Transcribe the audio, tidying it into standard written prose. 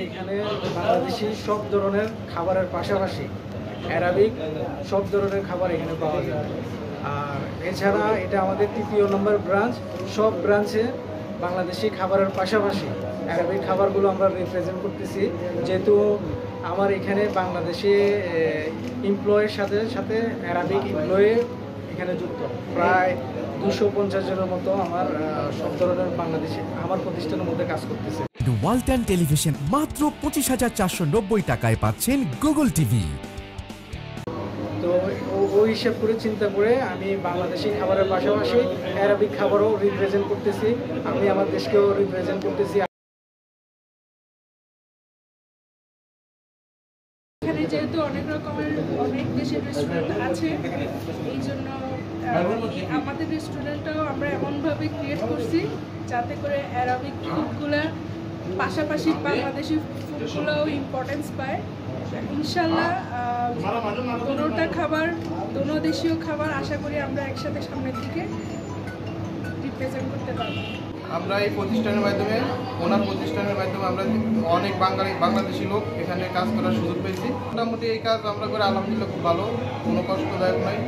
এখানে বাংলাদেশি সব ধরনের খাবারের পাশাপাশি অ্যারাবিক সব ধরনের খাবার এখানে পাওয়া যায়। আর এছাড়া এটা আমাদের 3য় নম্বর ব্রাঞ্চ। সব ব্রাঞ্চে বাংলাদেশি খাবারের পাশাপাশি অ্যারাবিক খাবারগুলো আমরা রিপ্রেজেন্ট করতেছি, যেহেতু আমার এখানে বাংলাদেশি এমপ্লয়ের সাথে সাথে অ্যারাবিক এমপ্লয়ি এখানে যুক্ত। প্রায় 250 জনের মতো আমার সব ধরনের বাংলাদেশি আমার প্রতিষ্ঠানের মধ্যে কাজ করতেছে। ওয়ালটন টেলিভিশন মাত্র 25,490 টাকায় পাচ্ছেন গুগল টিভি। তো ওই হিসাব করে চিন্তা করে আমি বাংলাদেশি খাবারের পাশাপাশি অ্যারাবিক খাবারও রিপ্রেজেন্ট করতেছি, আমি আমার দেশকেও রিপ্রেজেন্ট করতেছি। এখানে যেহেতু অনেক দেশের রেস্টুরেন্ট আছে, এই জন্য আমাদের রেস্টুরেন্টটাও আমরা এমনভাবে ক্রিয়েট করছি যাতে করে অ্যারাবিক ফুডগুলো পাশাপাশি বাংলাদেশি ফুডগুলোও ইম্পর্টেন্স পায়। ইনশাল্লাহ দোনোটা খাবার, দোনো দেশীয় খাবার আশা করি আমরা একসাথে সামনের দিকে রিপ্রেজেন্ট করতে পারবো। আমরা এই প্রতিষ্ঠানের মাধ্যমে, ওনার প্রতিষ্ঠানের মাধ্যমে আমরা অনেক বাংলাদেশি লোক এখানে কাজ করার সুযোগ পেয়েছি। মোটামুটি এই কাজ আমরা করে আলহামদুলিল্লাহ খুব ভালো, কোনো কষ্টদায়ক নয়।